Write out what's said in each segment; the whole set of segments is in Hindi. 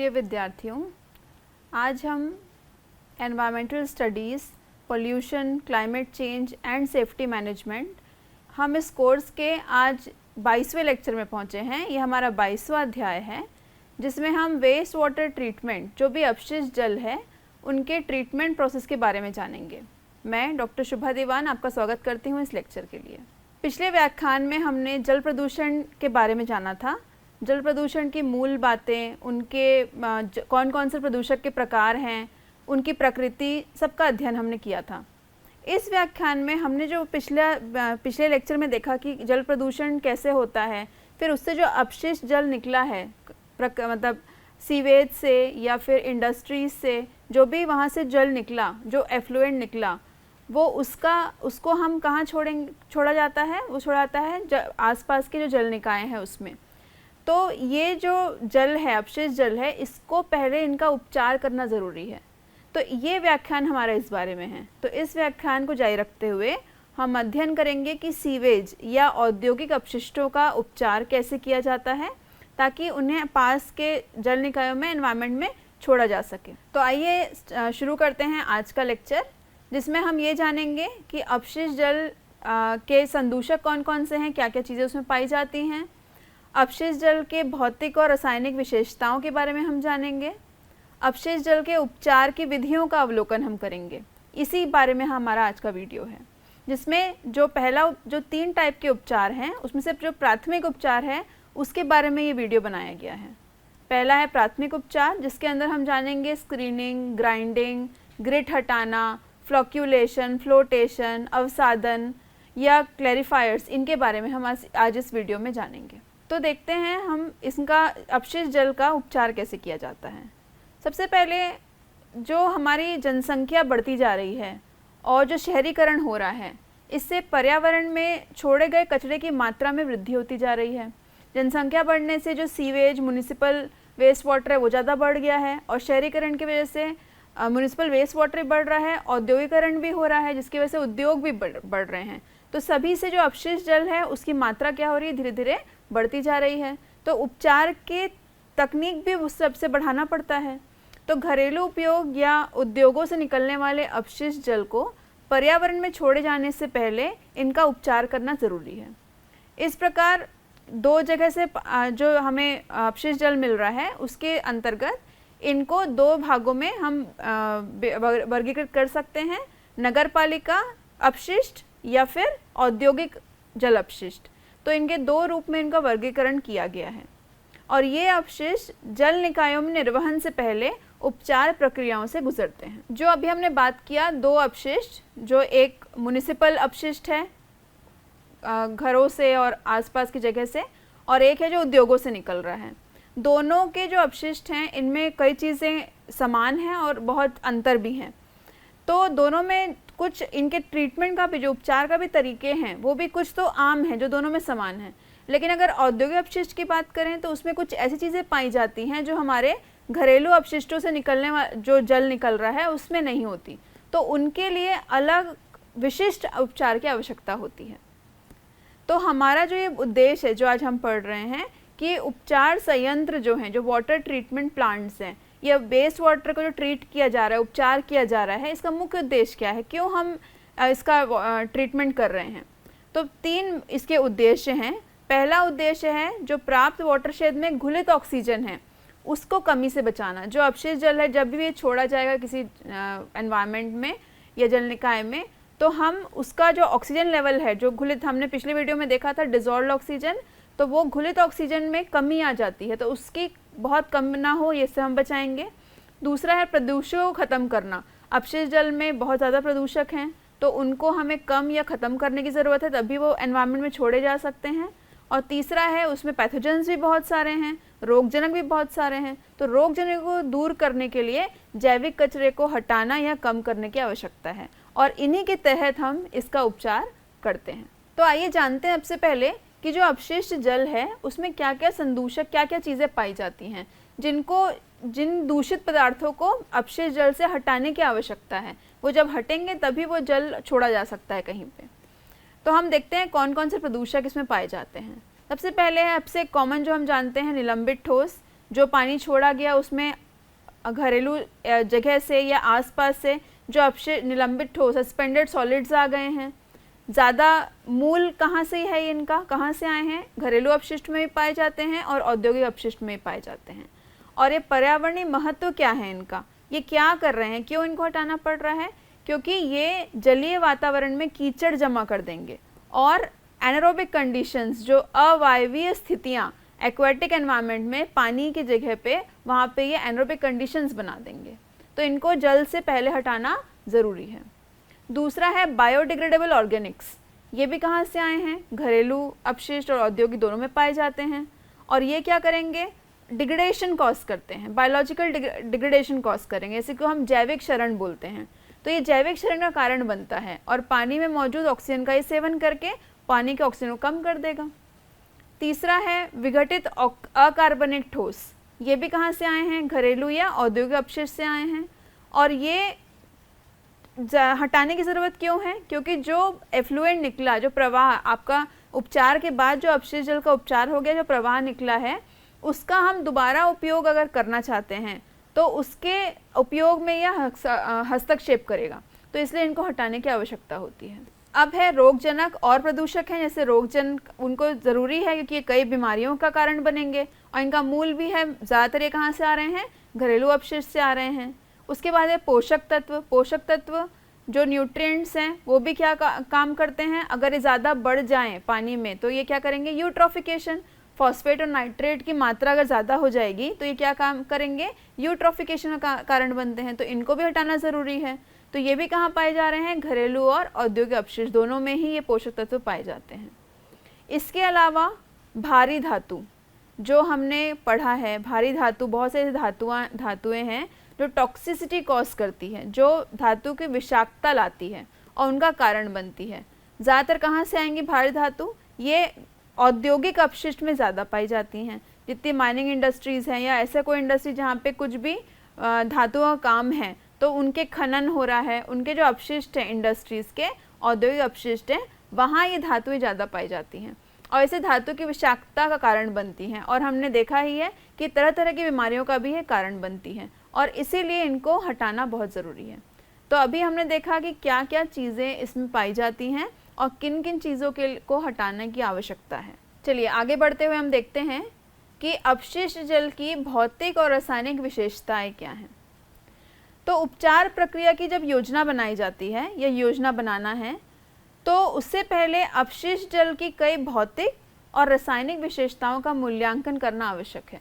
प्रिय विद्यार्थियों, आज हम environmental studies, pollution, climate change and safety management, हम इस कोर्स के आज 22वें लेक्चर में पहुंचे हैं। ये हमारा 22वां अध्याय है, जिसमें हम वेस्ट वाटर ट्रीटमेंट, जो भी अपशिष्ट जल है, उनके ट्रीटमेंट प्रोसेस के बारे में जानेंगे। मैं डॉक्टर शुभा दीवान आपका स्वागत करती हूँ इस लेक्चर के लिए। पिछले व्याख्यान में हमने जल प्रदूषण के बारे में जाना था। जल प्रदूषण की मूल बातें, उनके कौन कौन से प्रदूषक के प्रकार हैं, उनकी प्रकृति, सबका अध्ययन हमने किया था। इस व्याख्यान में हमने जो पिछले लेक्चर में देखा कि जल प्रदूषण कैसे होता है, फिर उससे जो अपशिष्ट जल निकला है, मतलब सीवेज से या फिर इंडस्ट्रीज से जो भी वहाँ से जल निकला, जो एफ्लुएंट निकला, वो उसको हम कहाँ छोड़ा जाता है? वो छोड़ा जाता है आसपास के जो जल निकाय हैं उसमें। तो ये जो जल है, अपशिष्ट जल है, इसको पहले इनका उपचार करना ज़रूरी है। तो ये व्याख्यान हमारा इस बारे में है। तो इस व्याख्यान को जारी रखते हुए हम अध्ययन करेंगे कि सीवेज या औद्योगिक अपशिष्टों का उपचार कैसे किया जाता है, ताकि उन्हें पास के जल निकायों में, एनवायरनमेंट में छोड़ा जा सके। तो आइए शुरू करते हैं आज का लेक्चर, जिसमें हम ये जानेंगे कि अपशिष्ट जल के संदूषक कौन कौन से हैं, क्या क्या चीज़ें उसमें पाई जाती हैं। अपशिष्ट जल के भौतिक और रासायनिक विशेषताओं के बारे में हम जानेंगे। अपशिष्ट जल के उपचार की विधियों का अवलोकन हम करेंगे। इसी बारे में हमारा आज का वीडियो है, जिसमें जो 3 टाइप के उपचार हैं, उसमें से जो प्राथमिक उपचार है उसके बारे में ये वीडियो बनाया गया है। पहला है प्राथमिक उपचार, जिसके अंदर हम जानेंगे स्क्रीनिंग, ग्राइंडिंग, ग्रिट हटाना, फ्लोक्यूलेशन, फ्लोटेशन, अवसादन या क्लैरिफायर्स, इनके बारे में हम आज इस वीडियो में जानेंगे। तो देखते हैं हम इसका अपशिष्ट जल का उपचार कैसे किया जाता है। सबसे पहले जो हमारी जनसंख्या बढ़ती जा रही है और जो शहरीकरण हो रहा है, इससे पर्यावरण में छोड़े गए कचरे की मात्रा में वृद्धि होती जा रही है। जनसंख्या बढ़ने से जो सीवेज, म्युनिसिपल वेस्ट वाटर है, वो ज़्यादा बढ़ गया है, और शहरीकरण की वजह से म्युनिसिपल वेस्ट वाटर बढ़ रहा है, औद्योगिकरण भी हो रहा है, जिसकी वजह से उद्योग भी बढ़ रहे हैं। तो सभी से जो अपशिष्ट जल है उसकी मात्रा क्या हो रही है? धीरे धीरे बढ़ती जा रही है। तो उपचार के तकनीक भी उस सबसे बढ़ाना पड़ता है। तो घरेलू उपयोग या उद्योगों से निकलने वाले अपशिष्ट जल को पर्यावरण में छोड़े जाने से पहले इनका उपचार करना ज़रूरी है। इस प्रकार 2 जगह से जो हमें अपशिष्ट जल मिल रहा है, उसके अंतर्गत इनको 2 भागों में हम वर्गीकृत कर सकते हैं: नगरपालिका अपशिष्ट या फिर औद्योगिक जल अपशिष्ट। तो इनके 2 रूप में इनका वर्गीकरण किया गया है, और ये अपशिष्ट जल निकायों में निर्वहन से पहले उपचार प्रक्रियाओं से गुजरते हैं। जो अभी हमने बात किया 2 अपशिष्ट, जो एक म्युनिसिपल अपशिष्ट है घरों से और आसपास की जगह से, और एक है जो उद्योगों से निकल रहा है। दोनों के जो अपशिष्ट हैं, इनमें कई चीज़ें समान हैं और बहुत अंतर भी हैं। तो दोनों में कुछ इनके ट्रीटमेंट का भी, जो उपचार का भी तरीके हैं, वो भी कुछ तो आम हैं जो दोनों में समान हैं। लेकिन अगर औद्योगिक अपशिष्ट की बात करें तो उसमें कुछ ऐसी चीज़ें पाई जाती हैं जो हमारे घरेलू अपशिष्टों से निकलने जो जल निकल रहा है उसमें नहीं होती। तो उनके लिए अलग विशिष्ट उपचार की आवश्यकता होती है। तो हमारा जो ये उद्देश्य है, जो आज हम पढ़ रहे हैं, कि उपचार संयंत्र जो हैं, जो वाटर ट्रीटमेंट प्लांट्स हैं, या वेस्ट वाटर को जो ट्रीट किया जा रहा है, उपचार किया जा रहा है, इसका मुख्य उद्देश्य क्या है, क्यों हम इसका ट्रीटमेंट कर रहे हैं। तो 3 इसके उद्देश्य हैं। पहला उद्देश्य है जो प्राप्त वाटरशेड में घुलित ऑक्सीजन है उसको कमी से बचाना। जो अपशिष्ट जल है, जब भी ये छोड़ा जाएगा किसी एनवायरनमेंट में या जल निकाय में, तो हम उसका जो ऑक्सीजन लेवल है, जो घुलित, हमने पिछले वीडियो में देखा था डिजॉल्व्ड ऑक्सीजन, तो वो घुलित ऑक्सीजन में कमी आ जाती है, तो उसकी बहुत कम ना हो, ये से हम बचाएंगे। दूसरा है प्रदूषकों को ख़त्म करना। अपशिष्ट जल में बहुत ज़्यादा प्रदूषक हैं, तो उनको हमें कम या ख़त्म करने की ज़रूरत है, तभी वो एनवायरनमेंट में छोड़े जा सकते हैं। और तीसरा है, उसमें पैथोजेंस भी बहुत सारे हैं, रोगजनक भी बहुत सारे हैं। तो रोगजनक को दूर करने के लिए जैविक कचरे को हटाना या कम करने की आवश्यकता है, और इन्हीं के तहत हम इसका उपचार करते हैं। तो आइए जानते हैं सबसे पहले कि जो अपशिष्ट जल है उसमें क्या क्या संदूषक, क्या क्या चीज़ें पाई जाती हैं, जिन दूषित पदार्थों को अपशिष्ट जल से हटाने की आवश्यकता है। वो जब हटेंगे तभी वो जल छोड़ा जा सकता है कहीं पे। तो हम देखते हैं कौन कौन से प्रदूषक इसमें पाए जाते हैं। सबसे पहले है सबसे कॉमन जो हम जानते हैं निलंबित ठोस, जो पानी छोड़ा गया उसमें घरेलू जगह से या आसपास से जो अपशिष्ट निलंबित ठोस सस्पेंडेड सॉलिड्स आ गए हैं। ज़्यादा मूल कहाँ से है इनका, कहाँ से आए हैं? घरेलू अपशिष्ट में भी पाए जाते हैं और औद्योगिक अपशिष्ट में भी पाए जाते हैं। और ये पर्यावरणीय महत्व क्या है इनका, ये क्या कर रहे हैं, क्यों इनको हटाना पड़ रहा है? क्योंकि ये जलीय वातावरण में कीचड़ जमा कर देंगे और एनारोबिक कंडीशंस, जो अवायवीय स्थितियाँ एक्वेटिक एनवायरनमेंट में पानी की जगह पे, वहाँ पे ये एनारोबिक कंडीशंस बना देंगे। तो इनको जल्द से पहले हटाना ज़रूरी है। दूसरा है बायोडिग्रेडेबल ऑर्गेनिक्स। ये भी कहाँ से आए हैं? घरेलू अपशिष्ट और औद्योगिक दोनों में पाए जाते हैं। और ये क्या करेंगे? डिग्रेडेशन कॉज करते हैं, बायोलॉजिकल डिग्रेडेशन कॉज करेंगे, इसी को हम जैविक क्षरण बोलते हैं। तो ये जैविक क्षरण का कारण बनता है और पानी में मौजूद ऑक्सीजन का ही सेवन करके पानी के ऑक्सीजन को कम कर देगा। तीसरा है विघटित अकार्बनिक ठोस। ये भी कहाँ से आए हैं? घरेलू या औद्योगिक अपशिष्ट से आए हैं। और ये हटाने की ज़रूरत क्यों है? क्योंकि जो एफ्लुएंट निकला, जो प्रवाह आपका उपचार के बाद जो अपशिष्ट जल का उपचार हो गया, जो प्रवाह निकला है, उसका हम दोबारा उपयोग अगर करना चाहते हैं तो उसके उपयोग में यह हस्तक्षेप करेगा। तो इसलिए इनको हटाने की आवश्यकता होती है। अब है रोगजनक और प्रदूषक हैं। जैसे रोगजनक उनको ज़रूरी है क्योंकि ये कई बीमारियों का कारण बनेंगे और इनका मूल भी है। ज़्यादातर ये कहाँ से आ रहे हैं? घरेलू अपशिष्ट से आ रहे हैं। उसके बाद है पोषक तत्व। पोषक तत्व जो न्यूट्रिएंट्स हैं वो भी क्या काम करते हैं? अगर ये ज़्यादा बढ़ जाएं पानी में तो ये क्या करेंगे? यूट्रोफिकेशन। फॉस्फेट और नाइट्रेट की मात्रा अगर ज़्यादा हो जाएगी तो ये क्या काम करेंगे? यूट्रोफिकेशन का कारण बनते हैं। तो इनको भी हटाना ज़रूरी है। तो ये भी कहाँ पाए जा रहे हैं? घरेलू और औद्योगिक अपशिष्ट दोनों में ही ये पोषक तत्व पाए जाते हैं। इसके अलावा भारी धातु, जो हमने पढ़ा है, भारी धातु बहुत से धातुएं हैं जो टॉक्सिसिटी कॉज करती है, जो धातु की विषाक्तता लाती है और उनका कारण बनती है। ज़्यादातर कहाँ से आएंगी भारी धातु? ये औद्योगिक अपशिष्ट में ज़्यादा पाई जाती हैं। जितनी माइनिंग इंडस्ट्रीज़ हैं या ऐसा कोई इंडस्ट्री जहाँ पे कुछ भी धातुओं का काम है तो उनके खनन हो रहा है, उनके जो अपशिष्ट हैं इंडस्ट्रीज़ के, औद्योगिक अपशिष्ट हैं, वहाँ ये धातुएं ज़्यादा पाई जाती हैं और इसे धातु की विषाक्तता का कारण बनती हैं। और हमने देखा ही है कि तरह तरह की बीमारियों का भी ये कारण बनती हैं और इसीलिए इनको हटाना बहुत ज़रूरी है। तो अभी हमने देखा कि क्या क्या चीज़ें इसमें पाई जाती हैं और किन किन चीज़ों को हटाने की आवश्यकता है। चलिए आगे बढ़ते हुए हम देखते हैं कि अपशिष्ट जल की भौतिक और रासायनिक विशेषताएं क्या हैं। तो उपचार प्रक्रिया की जब योजना बनाई जाती है या योजना बनाना है तो उससे पहले अपशिष्ट जल की कई भौतिक और रासायनिक विशेषताओं का मूल्यांकन करना आवश्यक है।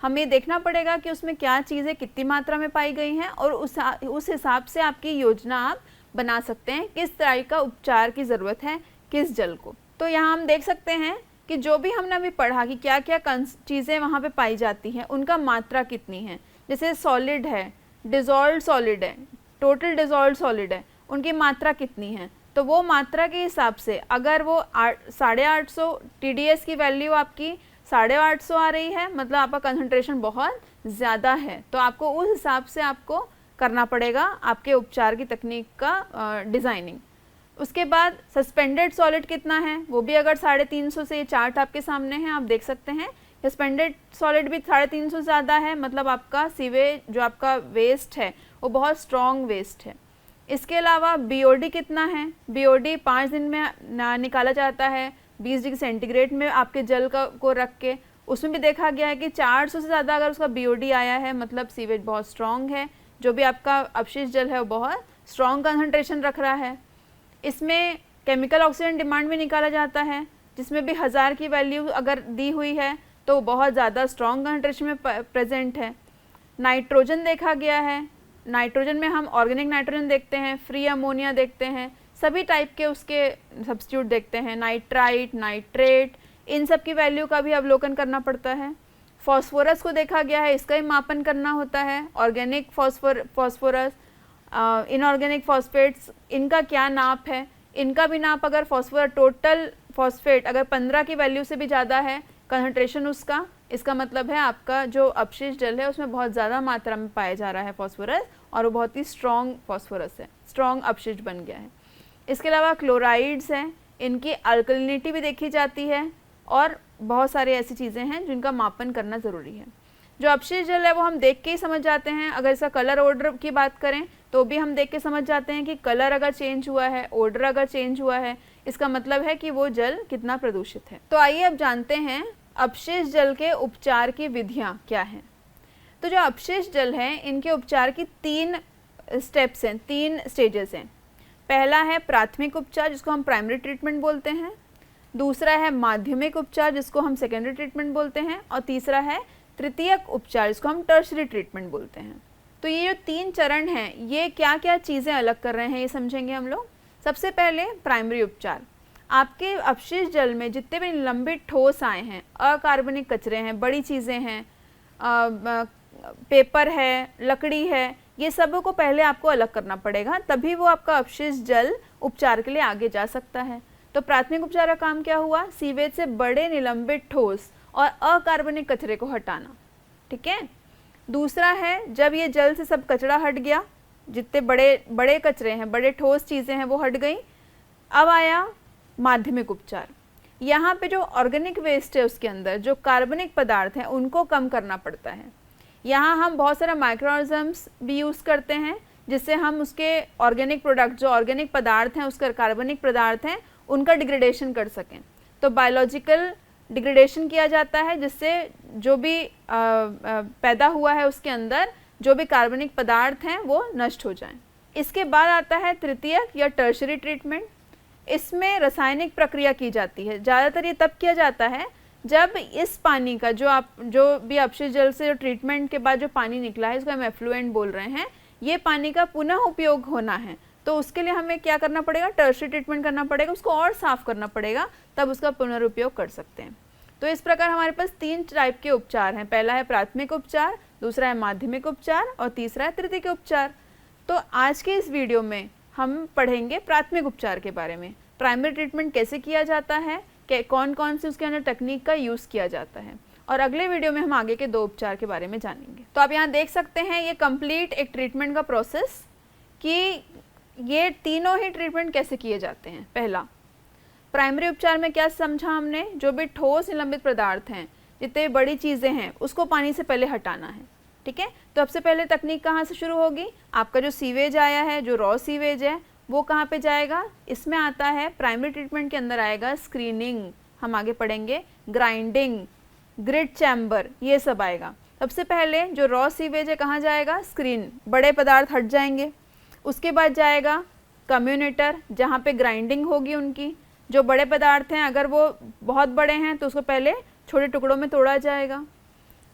हमें देखना पड़ेगा कि उसमें क्या चीज़ें कितनी मात्रा में पाई गई हैं और उस हिसाब से आपकी योजना आप बना सकते हैं, किस तरह का उपचार की ज़रूरत है किस जल को। तो यहाँ हम देख सकते हैं कि जो भी हमने अभी पढ़ा कि क्या क्या चीज़ें वहाँ पे पाई जाती हैं, उनका मात्रा कितनी है। जैसे सॉलिड है, डिज़ोल्व्ड सॉलिड है, टोटल डिज़ोल्व्ड सॉलिड है, उनकी मात्रा कितनी है। तो वो मात्रा के हिसाब से अगर वो 850 TDS की वैल्यू आपकी 850 आ रही है, मतलब आपका कंसंट्रेशन बहुत ज़्यादा है, तो आपको उस हिसाब से आपको करना पड़ेगा आपके उपचार की तकनीक का डिज़ाइनिंग। उसके बाद सस्पेंडेड सॉलिड कितना है, वो भी अगर 350 से, ये चार्ट आपके सामने है आप देख सकते हैं, सस्पेंडेड सॉलिड भी 350 ज़्यादा है, मतलब आपका सीवेज जो आपका वेस्ट है वो बहुत स्ट्रॉन्ग वेस्ट है। इसके अलावा BOD कितना है? BOD 5 दिन में निकाला जाता है 20 डिग्री सेंटीग्रेड में आपके जल को रख के। उसमें भी देखा गया है कि 400 से ज़्यादा अगर उसका BOD आया है मतलब सीवेज बहुत स्ट्रॉन्ग है, जो भी आपका अपशिष्ट जल है वो बहुत स्ट्रॉन्ग कंसंट्रेशन रख रहा है। इसमें केमिकल ऑक्सीजन डिमांड भी निकाला जाता है, जिसमें भी 1000 की वैल्यू अगर दी हुई है तो बहुत ज़्यादा स्ट्रॉन्ग कंसंट्रेशन में प्रेजेंट है। नाइट्रोजन देखा गया है, नाइट्रोजन में हम ऑर्गेनिक नाइट्रोजन देखते हैं, फ्री अमोनिया देखते हैं, सभी टाइप के उसके सब्स्टिट्यूट देखते हैं, नाइट्राइट, नाइट्रेट, इन सब की वैल्यू का भी अवलोकन करना पड़ता है। फॉस्फोरस को देखा गया है, इसका ही मापन करना होता है। ऑर्गेनिक फॉस्फोरस, इनऑर्गेनिक फॉस्फेट्स, इनका क्या नाप है, इनका भी नाप अगर फॉस्फोरस टोटल फॉस्फेट अगर 15 की वैल्यू से भी ज़्यादा है कंसंट्रेशन उसका, इसका मतलब है आपका जो अपशिष्ट जल है उसमें बहुत ज़्यादा मात्रा में पाया जा रहा है फॉस्फोरस और वो बहुत ही स्ट्रॉन्ग फॉस्फोरस है, स्ट्रॉन्ग अपशिष्ट बन गया है। इसके अलावा क्लोराइड्स हैं, इनकी अल्कलिनिटी भी देखी जाती है और बहुत सारी ऐसी चीज़ें हैं जिनका मापन करना ज़रूरी है। जो अपशिष्ट जल है वो हम देख के ही समझ जाते हैं। अगर इसका कलर ऑर्डर की बात करें तो भी हम देख के समझ जाते हैं कि कलर अगर चेंज हुआ है, ऑर्डर अगर चेंज हुआ है, इसका मतलब है कि वो जल कितना प्रदूषित है। तो आइए अब जानते हैं अपशिष्ट जल के उपचार की विधियां क्या हैं। तो जो अपशिष्ट जल है इनके उपचार की 3 स्टेप्स हैं, 3 स्टेजेस हैं। पहला है प्राथमिक उपचार जिसको हम प्राइमरी ट्रीटमेंट बोलते हैं, दूसरा है माध्यमिक उपचार जिसको हम सेकेंडरी ट्रीटमेंट बोलते हैं, और तीसरा है तृतीयक उपचार जिसको हम टर्शरी ट्रीटमेंट बोलते हैं। तो ये जो 3 चरण हैं ये क्या क्या चीज़ें अलग कर रहे हैं ये समझेंगे हम लोग। सबसे पहले प्राइमरी उपचार। आपके अपशिष्ट जल में जितने भी निलंबित ठोस आए हैं, अकार्बनिक कचरे हैं, बड़ी चीज़ें हैं, पेपर है, लकड़ी है, ये सब को पहले आपको अलग करना पड़ेगा, तभी वो आपका अपशिष्ट जल उपचार के लिए आगे जा सकता है। तो प्राथमिक उपचार का काम क्या हुआ? सीवेज से बड़े निलंबित ठोस और अकार्बनिक कचरे को हटाना। ठीक है। दूसरा है जब ये जल से सब कचरा हट गया, जितने बड़े बड़े कचरे हैं, बड़े ठोस चीज़ें हैं वो हट गई, अब आया माध्यमिक उपचार। यहाँ पे जो ऑर्गेनिक वेस्ट है उसके अंदर जो कार्बनिक पदार्थ हैं उनको कम करना पड़ता है। यहाँ हम बहुत सारे माइक्रोऑर्गेनिजम्स भी यूज़ करते हैं जिससे हम उसके ऑर्गेनिक प्रोडक्ट, जो ऑर्गेनिक पदार्थ हैं, उसके कार्बनिक पदार्थ हैं, उनका डिग्रेडेशन कर सकें। तो बायोलॉजिकल डिग्रेडेशन किया जाता है जिससे जो भी पैदा हुआ है उसके अंदर जो भी कार्बनिक पदार्थ हैं वो नष्ट हो जाएं। इसके बाद आता है तृतीयक या टर्शरी ट्रीटमेंट। इसमें रासायनिक प्रक्रिया की जाती है। ज़्यादातर ये तब किया जाता है जब इस पानी का जो भी अपशिष्ट जल से जो ट्रीटमेंट के बाद जो पानी निकला है, इसको हम एफ्लुएंट बोल रहे हैं, ये पानी का पुनः उपयोग होना है। तो उसके लिए हमें क्या करना पड़ेगा? टर्शरी ट्रीटमेंट करना पड़ेगा, उसको और साफ़ करना पड़ेगा, तब उसका पुनरुपयोग कर सकते हैं। तो इस प्रकार हमारे पास 3 टाइप के उपचार हैं। पहला है प्राथमिक उपचार, दूसरा है माध्यमिक उपचार और तीसरा है तृतीयक उपचार। तो आज के इस वीडियो में हम पढ़ेंगे प्राथमिक उपचार के बारे में। प्राइमरी ट्रीटमेंट कैसे किया जाता है, कौन कौन से उसके अंदर तकनीक का यूज़ किया जाता है, और अगले वीडियो में हम आगे के 2 उपचार के बारे में जानेंगे। तो आप यहाँ देख सकते हैं ये कंप्लीट एक ट्रीटमेंट का प्रोसेस कि ये तीनों ही ट्रीटमेंट कैसे किए जाते हैं। पहला, प्राइमरी उपचार में क्या समझा हमने? जो भी ठोस निलंबित पदार्थ हैं, जितने बड़ी चीज़ें हैं, उसको पानी से पहले हटाना है। ठीक है। तो सबसे पहले तकनीक कहाँ से शुरू होगी? आपका जो सीवेज आया है, जो रॉ सीवेज है, वो कहाँ पे जाएगा? इसमें आता है प्राइमरी ट्रीटमेंट के अंदर आएगा स्क्रीनिंग, हम आगे पढ़ेंगे, ग्राइंडिंग, ग्रिड चैम्बर, ये सब आएगा। सबसे पहले जो रॉ सीवेज है कहाँ जाएगा? स्क्रीन, बड़े पदार्थ हट जाएंगे। उसके बाद जाएगा कम्युनेटर, जहाँ पे ग्राइंडिंग होगी उनकी। जो बड़े पदार्थ हैं अगर वो बहुत बड़े हैं तो उसको पहले छोटे टुकड़ों में तोड़ा जाएगा।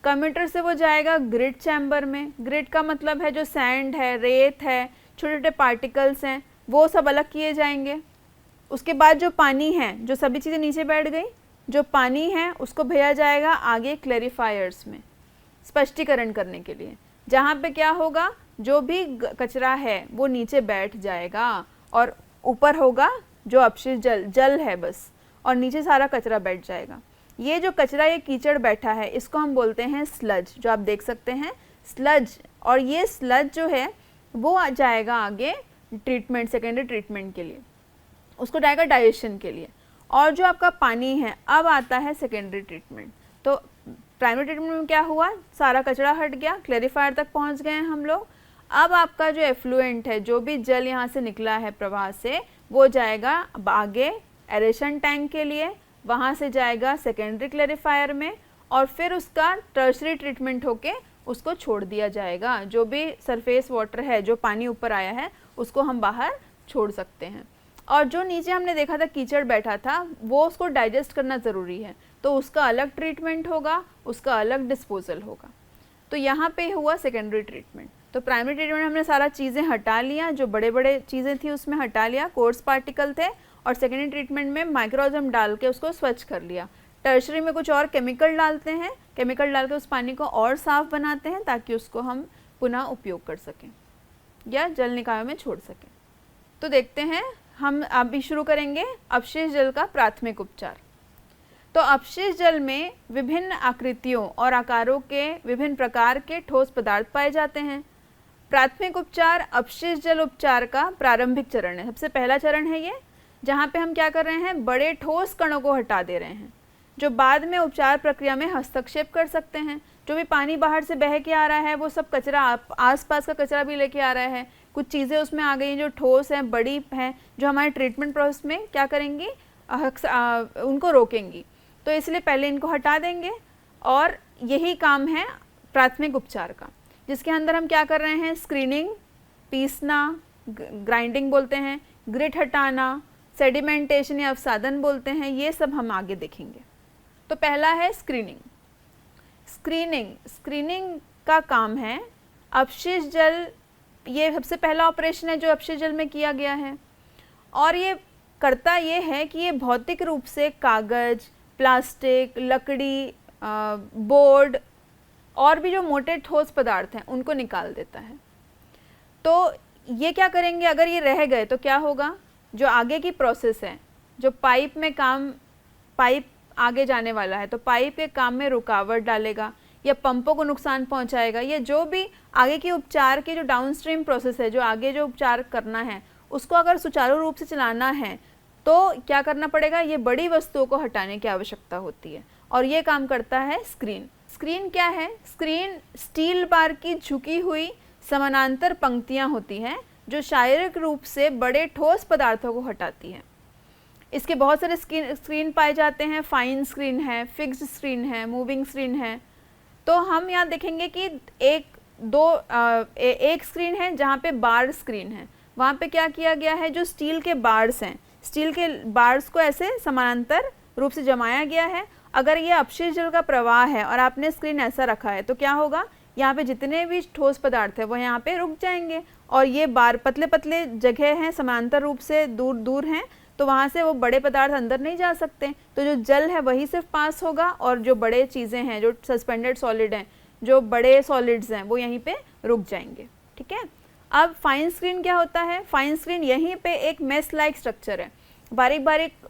कम्यूटर से वो जाएगा ग्रिड चैम्बर में। ग्रिड का मतलब है जो सैंड है, रेत है, छोटे छोटे पार्टिकल्स हैं, वो सब अलग किए जाएंगे। उसके बाद जो पानी है, जो सभी चीज़ें नीचे बैठ गई, जो पानी है उसको भेजा जाएगा आगे क्लैरिफायर्स में स्पष्टीकरण करने के लिए, जहाँ पे क्या होगा, जो भी कचरा है वो नीचे बैठ जाएगा और ऊपर होगा जो अपशिष्ट जल है बस, और नीचे सारा कचरा बैठ जाएगा। ये जो कचरा, ये कीचड़ बैठा है, इसको हम बोलते हैं स्लज, जो आप देख सकते हैं स्लज। और ये स्लज जो है वो आ जाएगा आगे ट्रीटमेंट, सेकेंडरी ट्रीटमेंट के लिए, उसको जाएगा डाइजेशन के लिए। और जो आपका पानी है अब आता है सेकेंडरी ट्रीटमेंट। तो प्राइमरी ट्रीटमेंट में क्या हुआ? सारा कचरा हट गया, क्लैरिफायर तक पहुंच गए हैं हम लोग। अब आपका जो एफ्लुएंट है, जो भी जल यहाँ से निकला है प्रवाह से, वो जाएगा आगे एरेशन टैंक के लिए, वहाँ से जाएगा सेकेंडरी क्लैरिफायर में, और फिर उसका टर्शरी ट्रीटमेंट होके उसको छोड़ दिया जाएगा। जो भी सरफेस वाटर है, जो पानी ऊपर आया है, उसको हम बाहर छोड़ सकते हैं। और जो नीचे हमने देखा था कीचड़ बैठा था, वो उसको डाइजेस्ट करना ज़रूरी है, तो उसका अलग ट्रीटमेंट होगा, उसका अलग डिस्पोजल होगा। तो यहाँ पे हुआ सेकेंडरी ट्रीटमेंट। तो प्राइमरी ट्रीटमेंट हमने सारा चीज़ें हटा लिया, जो बड़े बड़े चीज़ें थी उसमें हटा लिया, कोर्स पार्टिकल थे, और सेकेंडरी ट्रीटमेंट में माइक्रोऑर्गेनिज्म डाल के उसको स्वच्छ कर लिया। टर्शरी में कुछ और केमिकल डालते हैं, केमिकल डाल के उस पानी को और साफ़ बनाते हैं ताकि उसको हम पुनः उपयोग कर सकें या जल निकायों में छोड़ सकें। तो देखते हैं, हम अभी शुरू करेंगे अपशिष्ट जल का प्राथमिक उपचार। तो अपशिष्ट जल में विभिन्न आकृतियों और आकारों के विभिन्न प्रकार के ठोस पदार्थ पाए जाते हैं। प्राथमिक उपचार अपशिष्ट जल उपचार का प्रारंभिक चरण है। सबसे पहला चरण है ये, जहाँ पे हम क्या कर रहे हैं? बड़े ठोस कणों को हटा दे रहे हैं। जो बाद में उपचार प्रक्रिया में हस्तक्षेप कर सकते हैं। जो भी पानी बाहर से बह के आ रहा है वो सब कचरा, आसपास का कचरा भी लेके आ रहा है, कुछ चीज़ें उसमें आ गई हैं जो ठोस हैं, बड़ी हैं, जो हमारे ट्रीटमेंट प्रोसेस में क्या करेंगी, उनको रोकेंगी। तो इसलिए पहले इनको हटा देंगे और यही काम है प्राथमिक उपचार का, जिसके अंदर हम क्या कर रहे हैं, स्क्रीनिंग, पीसना, ग्राइंडिंग बोलते हैं, ग्रिट हटाना, सेडिमेंटेशन या अवसादन बोलते हैं, ये सब हम आगे देखेंगे। तो पहला है स्क्रीनिंग। स्क्रीनिंग का काम है अपशिष्ट जल, ये सबसे पहला ऑपरेशन है जो अपशिष्ट जल में किया गया है, और ये करता ये है कि ये भौतिक रूप से कागज़, प्लास्टिक, लकड़ी, बोर्ड और भी जो मोटे ठोस पदार्थ हैं उनको निकाल देता है। तो ये क्या करेंगे, अगर ये रह गए तो क्या होगा, जो आगे की प्रोसेस है, जो पाइप आगे जाने वाला है, तो पाइप के काम में रुकावट डालेगा या पंपों को नुकसान पहुंचाएगा, या जो भी आगे की उपचार की जो डाउनस्ट्रीम प्रोसेस है, जो आगे जो उपचार करना है उसको अगर सुचारू रूप से चलाना है तो क्या करना पड़ेगा, ये बड़ी वस्तुओं को हटाने की आवश्यकता होती है, और ये काम करता है स्क्रीन। स्क्रीन क्या है, स्क्रीन स्टील बार की झुकी हुई समानांतर पंक्तियाँ होती हैं जो शारीरिक रूप से बड़े ठोस पदार्थों को हटाती हैं। इसके बहुत सारे स्क्रीन पाए जाते हैं, फाइन स्क्रीन है, फिक्स्ड स्क्रीन है, मूविंग स्क्रीन है। तो हम यहाँ देखेंगे कि एक स्क्रीन है जहाँ पे बार स्क्रीन है, वहाँ पे क्या किया गया है, जो स्टील के बार्स हैं, स्टील के बार्स को ऐसे समानांतर रूप से जमाया गया है। अगर ये अपशिष्ट जल का प्रवाह है और आपने स्क्रीन ऐसा रखा है तो क्या होगा, यहाँ पे जितने भी ठोस पदार्थ है वो यहाँ पे रुक जाएंगे, और ये बार पतले पतले जगह हैं, समानांतर रूप से दूर दूर हैं, तो वहाँ से वो बड़े पदार्थ अंदर नहीं जा सकते। तो जो जल है वही सिर्फ पास होगा, और जो बड़े चीज़ें हैं, जो सस्पेंडेड सॉलिड हैं, जो बड़े सॉलिड्स हैं, वो यहीं पे रुक जाएंगे। ठीक है। अब फाइन स्क्रीन क्या होता है, फाइन स्क्रीन यहीं पे एक मेस लाइक स्ट्रक्चर है, बारीक बारीक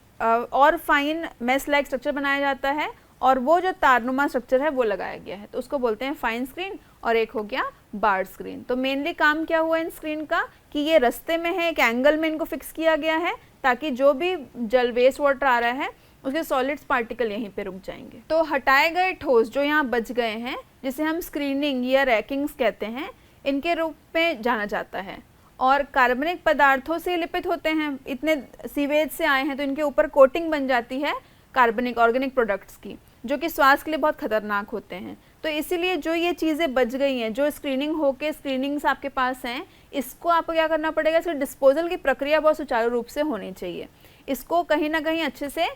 और फाइन मेस लाइक स्ट्रक्चर बनाया जाता है, और वो जो तारनुमा स्ट्रक्चर है वो लगाया गया है, तो उसको बोलते हैं फाइन स्क्रीन। और एक हो गया बार स्क्रीन। तो मेनली काम क्या हुआ इन स्क्रीन का कि ये रास्ते में है, एक एंगल में इनको फिक्स किया गया है ताकि जो भी जल वेस्ट वाटर आ रहा है उसके सॉलिड्स पार्टिकल यहीं पे रुक जाएंगे। तो हटाए गए ठोस जो यहाँ बच गए हैं, जिसे हम स्क्रीनिंग या रैकिंग्स कहते हैं, इनके रूप में जाना जाता है, और कार्बनिक पदार्थों से लिपित होते हैं। इतने सीवेज से आए हैं तो इनके ऊपर कोटिंग बन जाती है कार्बनिक ऑर्गेनिक प्रोडक्ट्स की, जो कि स्वास्थ्य के लिए बहुत खतरनाक होते हैं। तो इसीलिए जो ये चीज़ें बच गई हैं, जो स्क्रीनिंग होके स्क्रीनिंग्स आपके पास हैं, इसको आपको क्या करना पड़ेगा, इसकी डिस्पोजल की प्रक्रिया बहुत सुचारू रूप से होनी चाहिए, इसको कहीं ना कहीं अच्छे से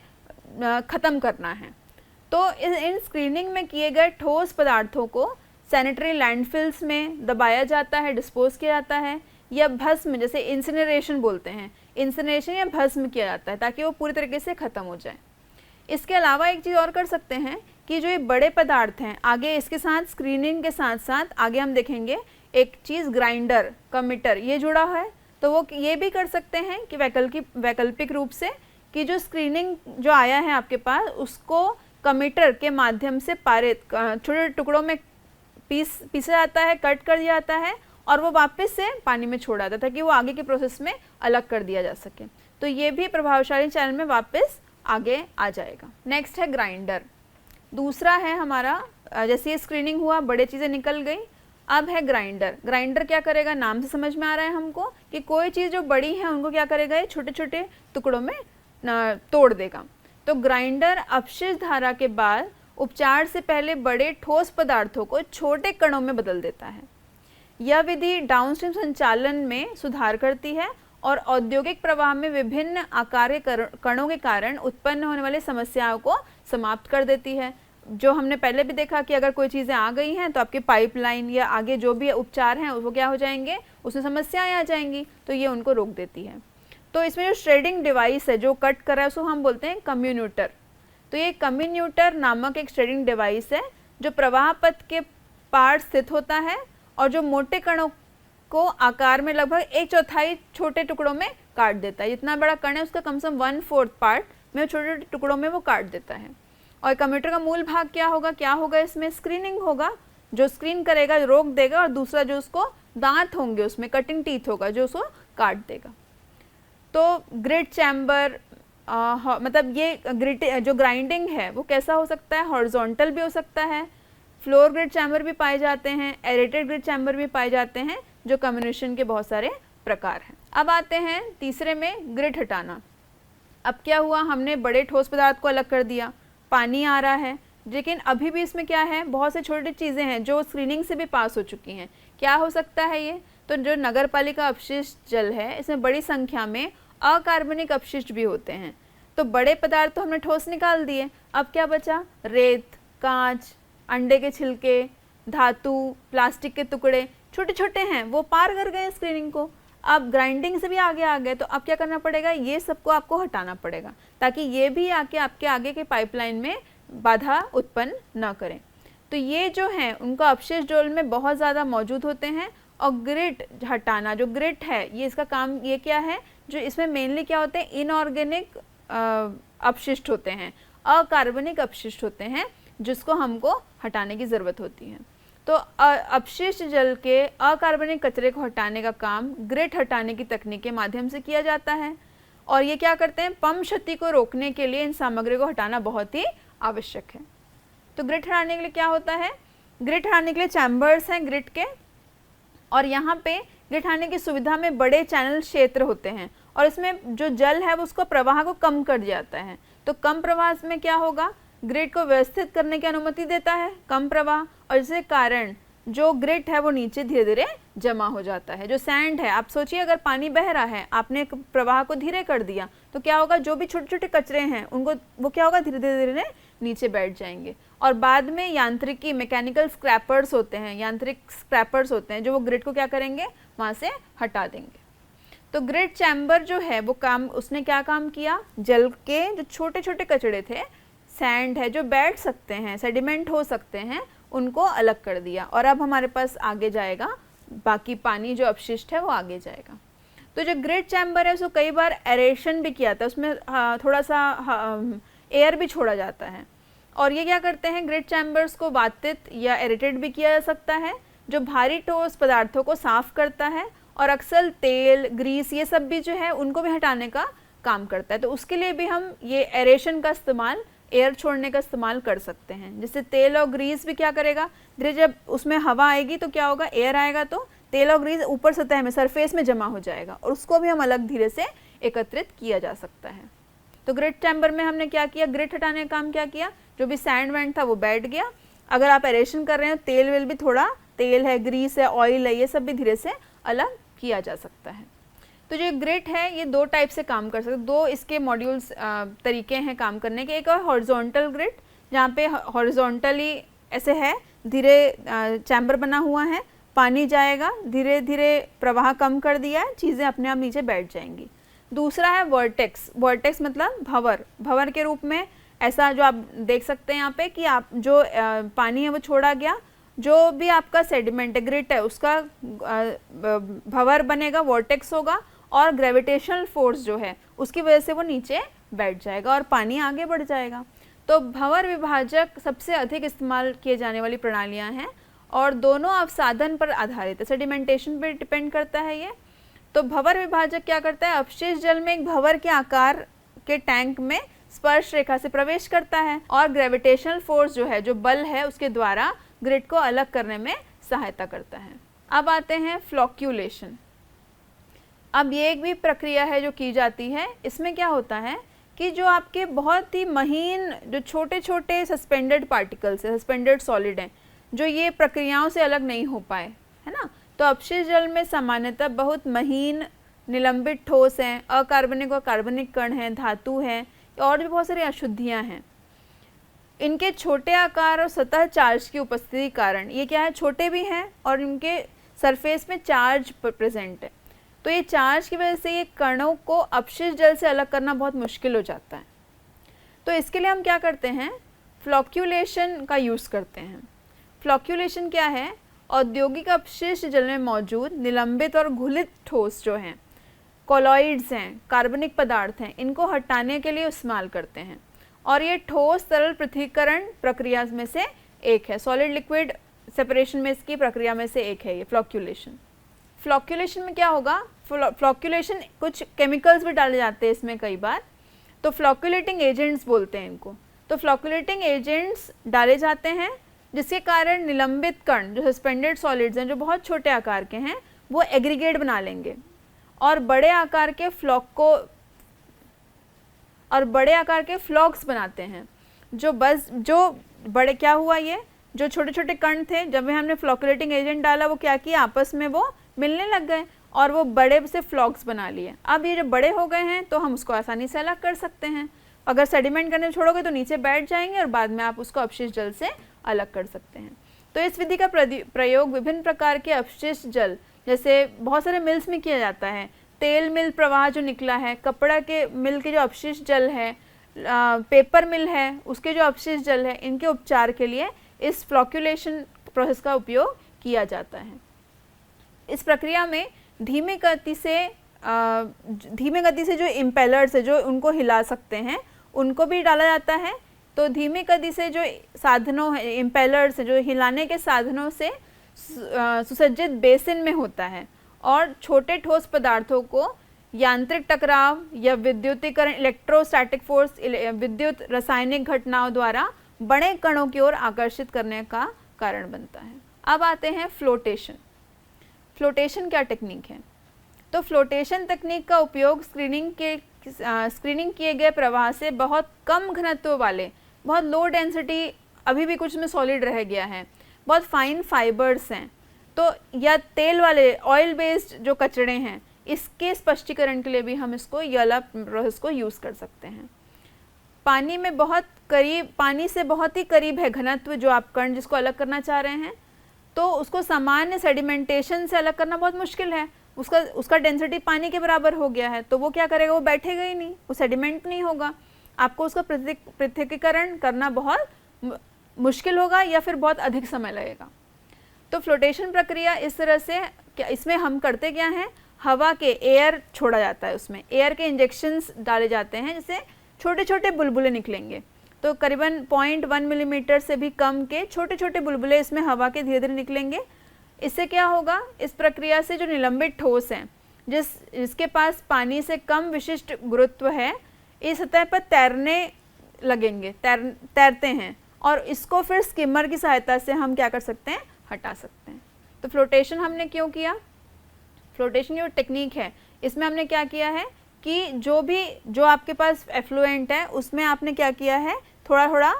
ख़त्म करना है। तो इन स्क्रीनिंग में किए गए ठोस पदार्थों को सैनिटरी लैंडफिल्स में दबाया जाता है, डिस्पोज किया जाता है, या भस्म, जैसे इंसिनरेशन बोलते हैं, इंसिनरेशन या भस्म किया जाता है ताकि वो पूरी तरीके से ख़त्म हो जाए। इसके अलावा एक चीज़ और कर सकते हैं कि जो ये बड़े पदार्थ हैं, आगे इसके साथ स्क्रीनिंग के साथ साथ आगे हम देखेंगे एक चीज़ ग्राइंडर, कमिटर, ये जुड़ा है, तो वो ये भी कर सकते हैं कि वैकल्पिक रूप से कि जो स्क्रीनिंग जो आया है आपके पास उसको कमिटर के माध्यम से पारित छोटे टुकड़ों में पीसा जाता है, कट कर दिया जाता है, और वो वापस से पानी में छोड़ा जाता है ताकि वो आगे के प्रोसेस में अलग कर दिया जा सके। तो ये भी प्रभावशाली चैनल में वापस आगे आ जाएगा। नेक्स्ट है ग्राइंडर। दूसरा है हमारा, जैसे ये स्क्रीनिंग हुआ, बड़े चीज़ें निकल गई, अब है ग्राइंडर। ग्राइंडर क्या करेगा, नाम से समझ में आ रहा है हमको कि कोई चीज़ जो बड़ी है उनको क्या करेगा, ये छोटे छोटे टुकड़ों में तोड़ देगा। तो ग्राइंडर अपशिष्ट धारा के बाद उपचार से पहले बड़े ठोस पदार्थों को छोटे कणों में बदल देता है। यह विधि डाउनस्ट्रीम संचालन में सुधार करती है और औद्योगिक प्रवाह में विभिन्न आकार के कणों के कारण उत्पन्न होने वाली समस्याओं को समाप्त कर देती है। जो हमने पहले भी देखा कि अगर कोई चीज़ें आ गई हैं तो आपके पाइपलाइन या आगे जो भी उपचार हैं वो क्या हो जाएंगे, उसमें समस्याएं आ जाएंगी, तो ये उनको रोक देती है। तो इसमें जो श्रेडिंग डिवाइस है जो कट कर रहा है उसको हम बोलते हैं कम्यून्यूटर। तो ये कम्यून्यूटर नामक एक श्रेडिंग डिवाइस है जो प्रवाह पथ के पार स्थित होता है और जो मोटे कणों को आकार में लगभग 1/4 छोटे टुकड़ों में काट देता है। जितना बड़ा कण है उसका कम से कम 1/4 पार्ट में छोटे छोटे टुकड़ों में वो काट देता है। और कंप्यूटर का मूल भाग क्या होगा, इसमें स्क्रीनिंग होगा, जो स्क्रीन करेगा, रोक देगा, और दूसरा जो उसको दांत होंगे उसमें कटिंग टीथ होगा जो उसको काट देगा। तो ग्रिड चैम्बर मतलब ये ग्रिट जो ग्राइंडिंग है वो कैसा हो सकता है, हॉरिजॉन्टल भी हो सकता है, फ्लोर ग्रिड चैम्बर भी पाए जाते हैं, एरेटेड ग्रिड चैम्बर भी पाए जाते हैं, जो कम्युनिकेशन के बहुत सारे प्रकार हैं। अब आते हैं तीसरे में, ग्रिट हटाना। अब क्या हुआ, हमने बड़े ठोस पदार्थ को अलग कर दिया, पानी आ रहा है, लेकिन अभी भी इसमें क्या है, बहुत से छोटी चीज़ें हैं जो स्क्रीनिंग से भी पास हो चुकी हैं। क्या हो सकता है ये, तो जो नगर पालिका अपशिष्ट जल है इसमें बड़ी संख्या में अकार्बनिक अपशिष्ट भी होते हैं। तो बड़े पदार्थ तो हमने ठोस निकाल दिए, अब क्या बचा, रेत, कांच, अंडे के छिलके, धातु, प्लास्टिक के टुकड़े, छोटे छोटे हैं, वो पार कर गए स्क्रीनिंग को। अब ग्राइंडिंग से भी आगे आ गए, तो अब क्या करना पड़ेगा, ये सबको आपको हटाना पड़ेगा ताकि ये भी आके आपके आगे के पाइपलाइन में बाधा उत्पन्न न करें। तो ये जो हैं उनका अपशिष्ट जल में बहुत ज़्यादा मौजूद होते हैं। और ग्रिट हटाना, जो ग्रिट है ये इसका काम ये क्या है, जो इसमें मेनली क्या होते हैं, इनऑर्गेनिक अपशिष्ट होते हैं, अकार्बनिक अपशिष्ट होते हैं, जिसको हमको हटाने की ज़रूरत होती है। तो अपशिष्ट जल के अकार्बनिक कचरे को हटाने का काम ग्रिट हटाने की तकनीक के माध्यम से किया जाता है। और ये क्या करते हैं, पंप क्षति को रोकने के लिए इन सामग्री को हटाना बहुत ही आवश्यक है। तो ग्रिट हटाने के लिए क्या होता है, ग्रिट हटाने के लिए चैम्बर्स हैं ग्रिट के, और यहाँ पे ग्रिट हटाने की सुविधा में बड़े चैनल क्षेत्र होते हैं, और इसमें जो जल है वो उसको प्रवाह को कम कर जाता है। तो कम प्रवाह में क्या होगा, ग्रिट को व्यवस्थित करने की अनुमति देता है कम प्रवाह, और इसके कारण जो ग्रिट है वो नीचे धीरे धीरे जमा हो जाता है। जो सैंड है, आप सोचिए अगर पानी बह रहा है, आपने प्रवाह को धीरे कर दिया तो क्या होगा, जो भी छोटे छोटे कचरे हैं उनको वो क्या होगा, धीरे धीरे नीचे बैठ जाएंगे। और बाद में यांत्रिकी मैकेनिकल स्क्रैपर्स होते हैं, यांत्रिक स्क्रैपर्स होते हैं, जो वो ग्रिट को क्या करेंगे, वहाँ से हटा देंगे। तो ग्रिट चैम्बर जो है वो काम, उसने क्या काम किया, जल के जो छोटे छोटे कचरे थे, सैंड है जो बैठ सकते हैं, सेडिमेंट हो सकते हैं, उनको अलग कर दिया। और अब हमारे पास आगे जाएगा, बाकी पानी जो अपशिष्ट है वो आगे जाएगा। तो जो ग्रिट चैम्बर है उसको कई बार एरेशन भी किया था, उसमें थोड़ा सा एयर भी छोड़ा जाता है। और ये क्या करते हैं, ग्रिट चैम्बर्स को वातित या एरेटेड भी किया जा सकता है, जो भारी ठोस पदार्थों को साफ करता है, और अक्सर तेल, ग्रीस, ये सब भी जो है उनको भी हटाने का काम करता है। तो उसके लिए भी हम ये एरेशन का इस्तेमाल, एयर छोड़ने का इस्तेमाल कर सकते हैं। जिससे तेल और ग्रीस भी क्या करेगा, धीरे जब उसमें हवा आएगी तो क्या होगा, एयर आएगा, तो तेल और ग्रीस ऊपर सतह में, सरफेस में जमा हो जाएगा, और उसको भी हम अलग धीरे से एकत्रित किया जा सकता है। तो ग्रिट चैम्बर में हमने क्या किया, ग्रिट हटाने का काम क्या किया, जो भी सैंड वैंड था वो बैठ गया। अगर आप एरेशन कर रहे हैं, तेल वेल भी, थोड़ा तेल है, ग्रीस है, ऑयल है, ये सब भी धीरे से अलग किया जा सकता है। तो जो ग्रिट है ये दो टाइप से काम कर सकते हैं, दो इसके मॉड्यूल्स तरीके हैं काम करने के। एक है हॉरिजॉन्टल ग्रिट, जहाँ पे हॉरिजॉन्टली ऐसे है, धीरे चैम्बर बना हुआ है, पानी जाएगा, धीरे धीरे प्रवाह कम कर दिया है, चीज़ें अपने आप नीचे बैठ जाएंगी। दूसरा है वर्टेक्स, वर्टेक्स मतलब भंवर, भंवर के रूप में, ऐसा जो आप देख सकते हैं यहाँ पे कि आप जो पानी है वो छोड़ा गया, जो भी आपका सेडिमेंट है, ग्रिट है, उसका भंवर बनेगा, वर्टेक्स होगा, और ग्रेविटेशनल फोर्स जो है उसकी वजह से वो नीचे बैठ जाएगा और पानी आगे बढ़ जाएगा। तो भंवर विभाजक सबसे अधिक इस्तेमाल किए जाने वाली प्रणालियां हैं, और दोनों अवसाधन पर आधारित है, सेडिमेंटेशन पर डिपेंड करता है ये। तो भंवर विभाजक क्या करता है, अपशिष्ट जल में एक भंवर के आकार के टैंक में स्पर्श रेखा से प्रवेश करता है, और ग्रेविटेशनल फोर्स जो है, जो बल है, उसके द्वारा ग्रिट को अलग करने में सहायता करता है। अब आते हैं फ्लॉक्यूलेशन। अब ये एक भी प्रक्रिया है जो की जाती है। इसमें क्या होता है कि जो आपके बहुत ही महीन, जो छोटे छोटे सस्पेंडेड पार्टिकल्स है, सस्पेंडेड सॉलिड हैं, जो ये प्रक्रियाओं से अलग नहीं हो पाए, है ना। तो अपशिष्ट जल में सामान्यतः बहुत महीन निलंबित ठोस हैं, अकार्बनिक और कार्बनिक कण हैं, धातु हैं, और भी बहुत सारी अशुद्धियाँ हैं। इनके छोटे आकार और सतह चार्ज की उपस्थिति कारण ये क्या है, छोटे भी हैं और इनके सरफेस में चार्ज प्रेजेंट है। तो ये चार्ज की वजह से ये कणों को अपशिष्ट जल से अलग करना बहुत मुश्किल हो जाता है। तो इसके लिए हम क्या करते हैं, फ्लॉक्यूलेशन का यूज़ करते हैं। फ्लॉक्यूलेशन क्या है, औद्योगिक अपशिष्ट जल में मौजूद निलंबित और घुलित ठोस जो हैं, कोलॉइड्स हैं, कार्बनिक पदार्थ हैं, इनको हटाने के लिए इस्तेमाल करते हैं। और ये ठोस तरल पृथक्करण प्रक्रिया में से एक है, सॉलिड लिक्विड सेपरेशन में इसकी प्रक्रिया में से एक है ये फ्लॉक्यूलेशन। फ्लॉक्यूलेशन में क्या होगा, फ्लॉक्यूलेशन कुछ केमिकल्स भी डाले जाते हैं इसमें कई बार, तो फ्लॉक्यूलेटिंग एजेंट्स बोलते हैं इनको। तो फ्लॉक्यूलेटिंग एजेंट्स डाले जाते हैं जिसके कारण निलंबित कण जो सस्पेंडेड सॉलिड्स हैं, जो बहुत छोटे आकार के हैं, वो एग्रीगेट बना लेंगे और बड़े आकार के फ्लॉक्स बनाते हैं। जो बड़े क्या हुआ, ये जो छोटे छोटे कण थे, जब भी हमने फ्लॉक्यूलेटिंग एजेंट डाला वो क्या किया, आपस में वो मिलने लग गए और वो बड़े से फ्लॉक्स बना लिए। अब ये जो बड़े हो गए हैं तो हम उसको आसानी से अलग कर सकते हैं। अगर सेडिमेंट करने छोड़ोगे तो नीचे बैठ जाएंगे और बाद में आप उसको अपशिष्ट जल से अलग कर सकते हैं। तो इस विधि का प्रयोग विभिन्न प्रकार के अपशिष्ट जल, जैसे बहुत सारे मिल्स में किया जाता है। तेल मिल प्रवाह जो निकला है, कपड़ा के मिल के जो अपशिष्ट जल है, पेपर मिल है उसके जो अपशिष्ट जल है, इनके उपचार के लिए इस फ्लॉक्यूलेशन प्रोसेस का उपयोग किया जाता है। इस प्रक्रिया में धीमी गति से जो इम्पेलर्स है, जो उनको हिला सकते हैं, उनको भी डाला जाता है। तो धीमी गति से जो साधनों है, इम्पेलर्स है, जो हिलाने के साधनों से सुसज्जित बेसिन में होता है और छोटे ठोस पदार्थों को यांत्रिक टकराव या विद्युतीकरण, इलेक्ट्रोस्टैटिक फोर्स, विद्युत रासायनिक घटनाओं द्वारा बड़े कणों की ओर आकर्षित करने का कारण बनता है। अब आते हैं फ्लोटेशन। फ्लोटेशन क्या टेक्निक है? तो फ्लोटेशन तकनीक का उपयोग स्क्रीनिंग किए गए प्रवाह से बहुत कम घनत्व वाले, बहुत लो डेंसिटी, अभी भी कुछ में सॉलिड रह गया है, बहुत फाइन फाइबर्स हैं, तो या तेल वाले ऑयल बेस्ड जो कचड़े हैं, इसके स्पष्टीकरण के लिए भी हम इसको ये वाला प्रोसेस को यूज़ कर सकते हैं। पानी से बहुत ही करीब है घनत्व जो आप कण जिसको अलग करना चाह रहे हैं, तो उसको सामान्य सेडिमेंटेशन से अलग करना बहुत मुश्किल है। उसका डेंसिटी पानी के बराबर हो गया है, तो वो क्या करेगा, वो बैठेगा ही नहीं, वो सेडिमेंट नहीं होगा। आपको उसका पृथक्कीकरण करना बहुत मुश्किल होगा या फिर बहुत अधिक समय लगेगा। तो फ्लोटेशन प्रक्रिया इस तरह से, इसमें हम करते क्या हैं, हवा के एयर छोड़ा जाता है, उसमें एयर के इंजेक्शंस डाले जाते हैं, जिससे छोटे छोटे बुलबुले निकलेंगे। तो करीबन 0.1 मिलीमीटर से भी कम के छोटे छोटे बुलबुले इसमें हवा के धीरे धीरे निकलेंगे। इससे क्या होगा, इस प्रक्रिया से जो निलंबित ठोस हैं, जिसके पास पानी से कम विशिष्ट गुरुत्व है, इस सतह पर तैरने लगेंगे, तैरते हैं, और इसको फिर स्किमर की सहायता से हम क्या कर सकते हैं, हटा सकते हैं। तो फ्लोटेशन हमने क्यों किया? फ्लोटेशन जो टेक्निक है, इसमें हमने क्या किया है कि जो आपके पास एफ्लुएंट है उसमें आपने क्या किया है, थोड़ा थोड़ा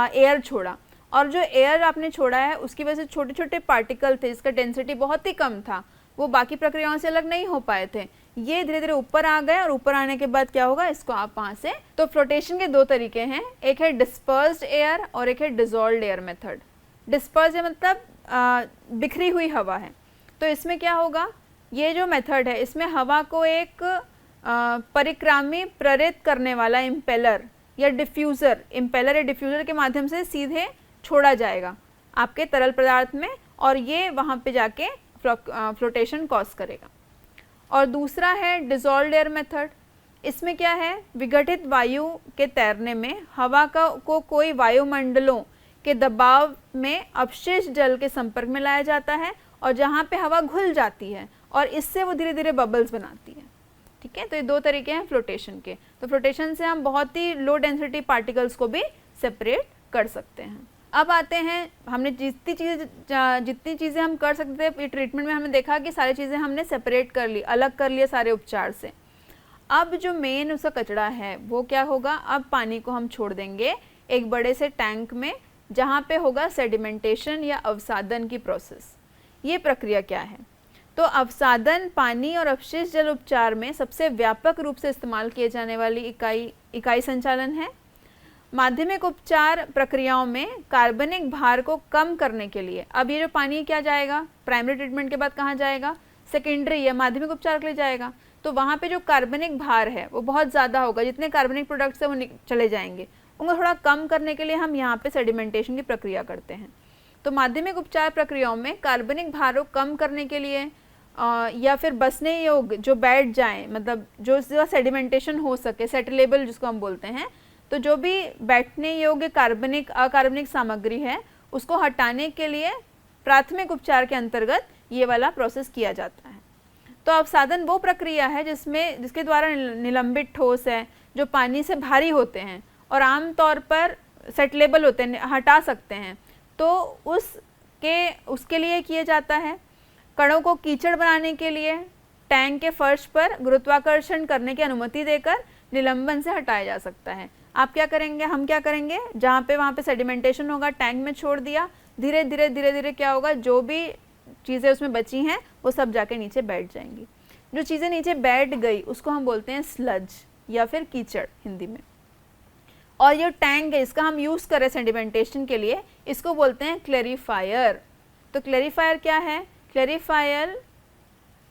एयर छोड़ा, और जो एयर आपने छोड़ा है उसकी वजह से छोटे छोटे पार्टिकल थे जिसका डेंसिटी बहुत ही कम था, वो बाकी प्रक्रियाओं से अलग नहीं हो पाए थे, ये धीरे धीरे ऊपर आ गए, और ऊपर आने के बाद क्या होगा, इसको आप वहाँ से। तो फ्लोटेशन के दो तरीके हैं, एक है डिस्पर्स्ड एयर और एक है डिसॉल्व्ड एयर मेथड। डिस्पर्स मतलब बिखरी हुई हवा है। तो इसमें क्या होगा, ये जो मेथड है इसमें हवा को एक परिक्रामी प्रेरित करने वाला इम्पेलर या डिफ्यूज़र के माध्यम से सीधे छोड़ा जाएगा आपके तरल पदार्थ में, और ये वहाँ पे जाके फ्लोटेशन कॉज करेगा। और दूसरा है डिसॉल्व्ड एयर मेथड। इसमें क्या है, विघटित वायु के तैरने में हवा को कोई वायुमंडलों के दबाव में अपशिष्ट जल के संपर्क में लाया जाता है, और जहाँ पे हवा घुल जाती है और इससे वो धीरे धीरे बबल्स बनाती है। ठीक है, तो ये दो तरीके हैं फ्लोटेशन के। तो फ्लोटेशन से हम बहुत ही लो डेंसिटी पार्टिकल्स को भी सेपरेट कर सकते हैं। अब आते हैं, हमने जितनी चीज़ें हम कर सकते थे ये ट्रीटमेंट में, हमने देखा कि सारी चीज़ें हमने सेपरेट कर ली, अलग कर लिया सारे उपचार से। अब जो मेन उसका कचरा है वो क्या होगा, अब पानी को हम छोड़ देंगे एक बड़े से टैंक में, जहाँ पे होगा सेडिमेंटेशन या अवसादन की प्रोसेस। ये प्रक्रिया क्या है, तो अवसादन पानी और अपशिष्ट जल उपचार में सबसे व्यापक रूप से इस्तेमाल किए जाने वाली इकाई संचालन है। माध्यमिक उपचार प्रक्रियाओं में कार्बनिक भार को कम करने के लिए, अब ये जो पानी क्या जाएगा, प्राइमरी ट्रीटमेंट के बाद कहाँ जाएगा, सेकेंडरी या माध्यमिक उपचार के लिए जाएगा। तो वहाँ पे जो कार्बनिक भार है वो बहुत ज़्यादा होगा, जितने कार्बनिक प्रोडक्ट्स हैं वो चले जाएंगे, उनको थोड़ा कम करने के लिए हम यहाँ पे सेडिमेंटेशन की प्रक्रिया करते हैं। तो माध्यमिक उपचार प्रक्रियाओं में कार्बनिक भार को कम करने के लिए या फिर बसने योग्य जो बैठ जाएं, मतलब जो सेडिमेंटेशन हो सके, सेटलेबल जिसको हम बोलते हैं, तो जो भी बैठने योग्य अकार्बनिक सामग्री है उसको हटाने के लिए प्राथमिक उपचार के अंतर्गत ये वाला प्रोसेस किया जाता है। तो अवसादन वो प्रक्रिया है जिसके द्वारा निलंबित ठोस है, जो पानी से भारी होते हैं और आम तौर पर सेटलेबल होते हैं, हटा सकते हैं, तो उसके लिए किया जाता है। कणों को कीचड़ बनाने के लिए टैंक के फर्श पर गुरुत्वाकर्षण करने की अनुमति देकर निलंबन से हटाया जा सकता है। आप क्या करेंगे, हम क्या करेंगे, जहाँ पे वहाँ पे सेडिमेंटेशन होगा टैंक में छोड़ दिया, धीरे धीरे क्या होगा, जो भी चीज़ें उसमें बची हैं वो सब जाके नीचे बैठ जाएंगी। जो चीज़ें नीचे बैठ गई उसको हम बोलते हैं स्लज या फिर कीचड़ हिंदी में। और ये टैंक है, इसका हम यूज़ कर रहे हैं सेडिमेंटेशन के लिए, इसको बोलते हैं क्लैरिफायर। तो क्लैरिफायर क्या है, क्लैरिफायर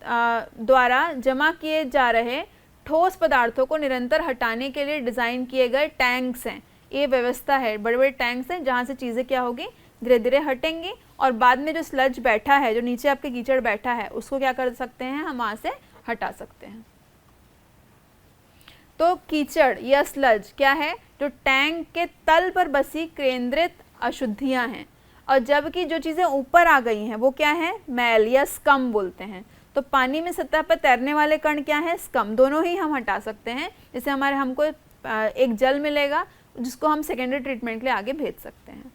द्वारा जमा किए जा रहे ठोस पदार्थों को निरंतर हटाने के लिए डिज़ाइन किए गए टैंक्स हैं। ये व्यवस्था है, बड़े बड़े टैंक्स हैं जहाँ से चीज़ें क्या होगी, धीरे धीरे हटेंगी और बाद में जो स्लज बैठा है, जो नीचे आपके कीचड़ बैठा है, उसको क्या कर सकते हैं, हम वहाँ से हटा सकते हैं। तो कीचड़ या स्लज क्या है, जो टैंक के तल पर बसी केंद्रित अशुद्धियाँ हैं, और जबकि जो चीज़ें ऊपर आ गई हैं वो क्या है, मैल या स्कम बोलते हैं। तो पानी में सतह पर तैरने वाले कण क्या है, स्कम, दोनों ही हम हटा सकते हैं। जैसे हमको एक जल मिलेगा जिसको हम सेकेंडरी ट्रीटमेंट के लिए आगे भेज सकते हैं।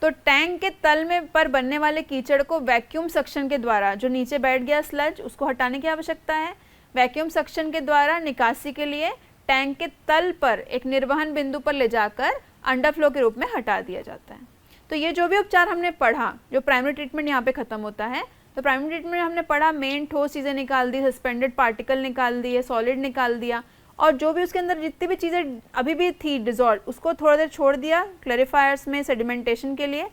तो टैंक के तल में पर बनने वाले कीचड़ को वैक्यूम सक्शन के द्वारा, जो नीचे बैठ गया स्लज, उसको हटाने की आवश्यकता है। वैक्यूम सक्शन के द्वारा निकासी के लिए टैंक के तल पर एक निर्वहन बिंदु पर ले जाकर अंडरफ्लो के रूप में हटा दिया जाता है। तो ये जो भी उपचार हमने पढ़ा, जो प्राइमरी ट्रीटमेंट यहाँ पे खत्म होता है, तो प्राइमरी ट्रीटमेंट में हमने पढ़ा, मेन ठोस चीज़ें निकाल दी, सस्पेंडेड पार्टिकल निकाल दिए, सॉलिड निकाल दिया, और जो भी उसके अंदर जितनी भी चीज़ें अभी भी थी डिजॉल्व, उसको थोड़ा देर छोड़ दिया क्लैरिफायर्स में सेडिमेंटेशन के लिए,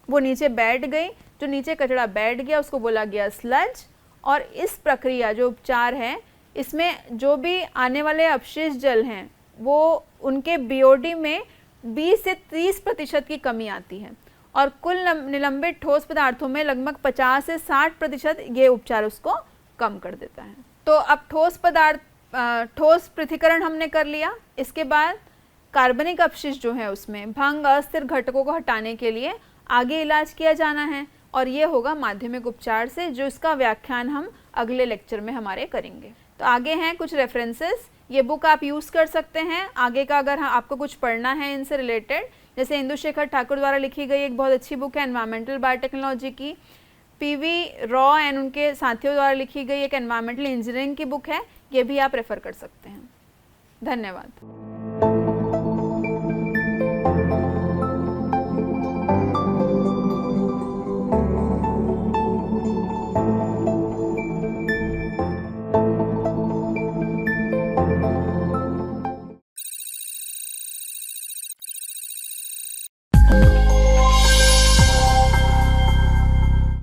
वो नीचे बैठ गई। जो नीचे कचरा बैठ गया उसको बोला गया स्लज। और इस प्रक्रिया, जो उपचार है, इसमें जो भी आने वाले अवशेष जल हैं वो उनके बीओडी में 20 से 30% की कमी आती है, और कुल निलंबित ठोस पदार्थों में लगभग 50 से 60% ये उपचार उसको कम कर देता है। तो अब ठोस पृथक्करण हमने कर लिया। इसके बाद कार्बनिक अपशिष्ट जो है उसमें भंग अस्थिर घटकों को हटाने के लिए आगे इलाज किया जाना है, और ये होगा माध्यमिक उपचार से, जो इसका व्याख्यान हम अगले लेक्चर में हमारे करेंगे। तो आगे हैं कुछ रेफरेंसेस, ये बुक आप यूज़ कर सकते हैं आगे का, अगर आपको कुछ पढ़ना है इनसे रिलेटेड। जैसे इंदुशेखर ठाकुर द्वारा लिखी गई एक बहुत अच्छी बुक है एनवायरमेंटल बायोटेक्नोलॉजी की, पीवी रॉ एंड उनके साथियों द्वारा लिखी गई एक एनवायरमेंटल इंजीनियरिंग की बुक है, ये भी आप रेफ़र कर सकते हैं। धन्यवाद।